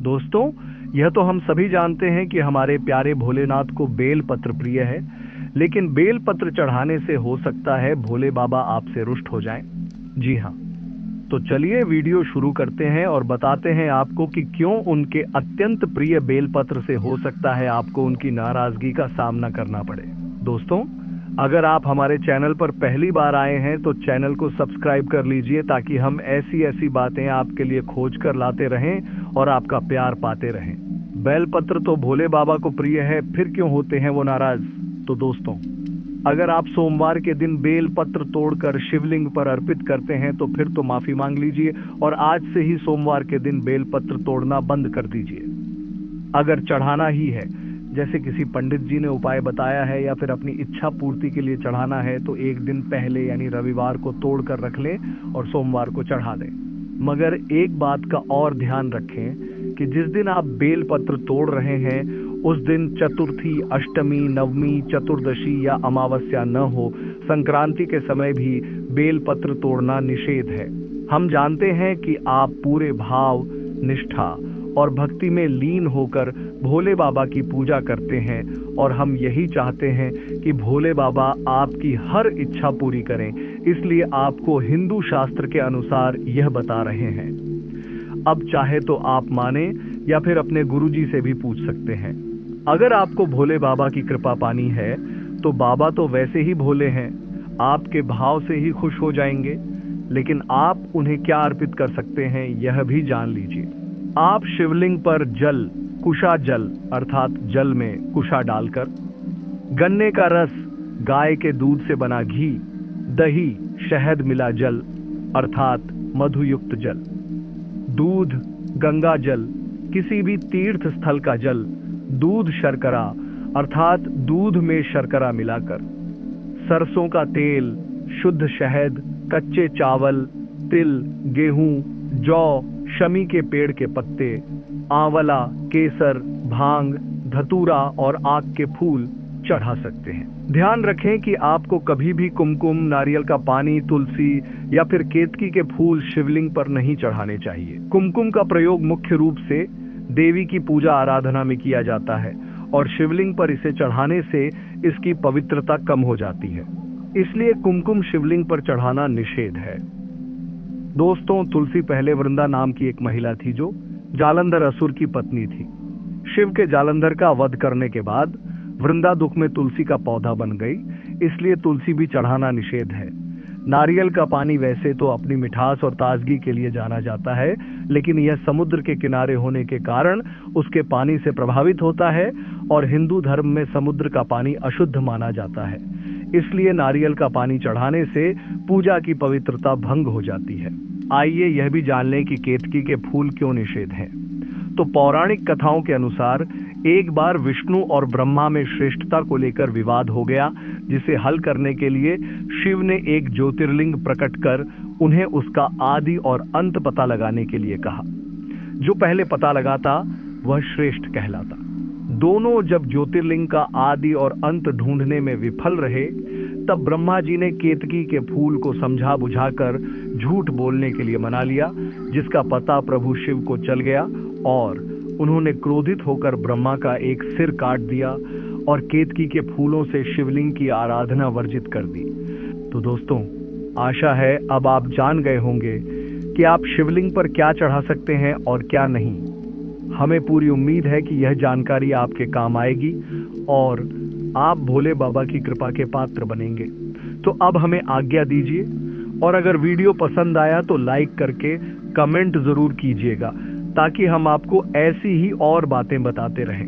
दोस्तों, यह तो हम सभी जानते हैं कि हमारे प्यारे भोलेनाथ को बेल पत्र प्रिय है, लेकिन बेल पत्र चढ़ाने से हो सकता है भोले बाबा आपसे रुष्ट हो जाएं। जी हाँ, तो चलिए वीडियो शुरू करते हैं और बताते हैं आपको कि क्यों उनके अत्यंत प्रिय बेल पत्र से हो सकता है आपको उनकी नाराजगी का सामना करना पड़े। दोस्तों, अगर आप हमारे चैनल पर पहली बार आए हैं तो चैनल को सब्सक्राइब कर लीजिए ताकि हम ऐसी बातें आपके लिए खोज कर लाते रहें और आपका प्यार पाते रहें। बेल पत्र तो भोले बाबा को प्रिय है, फिर क्यों होते हैं वो नाराज? तो दोस्तों, अगर आप सोमवार के दिन बेल पत्र तोड़कर शिवलिंग पर अर्पित करते हैं तो फिर तो माफी मांग लीजिए और आज से ही सोमवार के दिन बेल पत्र तोड़ना बंद कर दीजिए। अगर चढ़ाना ही है, जैसे किसी पंडित जी ने उपाय बताया है, या फिर अपनी इच्छा पूर्ति के लिए चढ़ाना है, तो एक दिन पहले यानी रविवार को तोड़कर रख लें और सोमवार को चढ़ा दें। मगर एक बात का और ध्यान रखें कि जिस दिन आप बेल पत्र तोड़ रहे हैं उस दिन चतुर्थी, अष्टमी, नवमी, चतुर्दशी या अमावस्या न हो, संक्रांति के समय भी बेल पत्र तोड़ना निषेध है। हम जानते हैं कि आप पूरे भाव, निष्ठा और भक्ति में लीन होकर भोले बाबा की पूजा करते हैं और हम यही चाहते हैं कि भोले बाबा आपकी हर इच्छा पूरी करें, इसलिए आपको हिंदू शास्त्र के अनुसार यह बता रहे हैं। अब चाहे तो आप माने या फिर अपने गुरुजी से भी पूछ सकते हैं। अगर आपको भोले बाबा की कृपा पानी है तो बाबा तो वैसे ही भोले हैं, आपके भाव से ही खुश हो जाएंगे। लेकिन आप उन्हें क्या अर्पित कर सकते हैं यह भी जान लीजिए। आप शिवलिंग पर जल, कुशा जल अर्थात जल में कुशा डालकर, गन्ने का रस, गाय के दूध से बना घी, दही, शहद मिला जल अर्थात मधुयुक्त जल, दूध, गंगा जल, किसी भी तीर्थ स्थल का जल, दूध शर्करा अर्थात दूध में शर्करा मिलाकर, सरसों का तेल, शुद्ध शहद, कच्चे चावल, तिल, गेहूं, जौ, शमी के पेड़ के पत्ते, आंवला, केसर, भांग, धतूरा और आक के फूल चढ़ा सकते हैं। ध्यान रखें कि आपको कभी भी कुमकुम, नारियल का पानी, तुलसी या फिर केतकी के फूल शिवलिंग पर नहीं चढ़ाने चाहिए। कुमकुम का प्रयोग मुख्य रूप से देवी की पूजा आराधना में किया जाता है और शिवलिंग पर इसे चढ़ाने से इसकी पवित्रता कम हो जाती है, इसलिए कुमकुम शिवलिंग पर चढ़ाना निषेध है। दोस्तों, तुलसी पहले वृंदा नाम की एक महिला थी जो जालंधर असुर की पत्नी थी। शिव के जालंधर का वध करने के बाद वृंदा दुख में तुलसी का पौधा बन गई, इसलिए तुलसी भी चढ़ाना निषेध है। नारियल का पानी वैसे तो अपनी मिठास और ताजगी के लिए जाना जाता है, लेकिन यह समुद्र के किनारे होने के कारण उसके पानी से प्रभावित होता है और हिंदू धर्म में समुद्र का पानी अशुद्ध माना जाता है, इसलिए नारियल का पानी चढ़ाने से पूजा की पवित्रता भंग हो जाती है। आइए यह भी जान लें कि केतकी के फूल क्यों निषेध हैं। तो पौराणिक कथाओं के अनुसार एक बार विष्णु और ब्रह्मा में श्रेष्ठता को लेकर विवाद हो गया, जिसे हल करने के लिए शिव ने एक ज्योतिर्लिंग प्रकट कर उन्हें उसका आदि और अंत पता लगाने के लिए कहा। जो पहले पता लगाता वह श्रेष्ठ कहलाता। दोनों जब ज्योतिर्लिंग का आदि और अंत ढूंढने में विफल रहे, तब ब्रह्मा जी ने केतकी के फूल को समझा बुझाकर झूठ बोलने के लिए मना लिया, जिसका पता प्रभु शिव को चल गया और उन्होंने क्रोधित होकर ब्रह्मा का एक सिर काट दिया और केतकी के फूलों से शिवलिंग की आराधना वर्जित कर दी। तो दोस्तों, आशा है अब आप जान गए होंगे कि आप शिवलिंग पर क्या चढ़ा सकते हैं और क्या नहीं। हमें पूरी उम्मीद है कि यह जानकारी आपके काम आएगी और आप भोले बाबा की कृपा के पात्र बनेंगे। तो अब हमें आज्ञा दीजिए, और अगर वीडियो पसंद आया तो लाइक करके कमेंट जरूर कीजिएगा ताकि हम आपको ऐसी ही और बातें बताते रहें।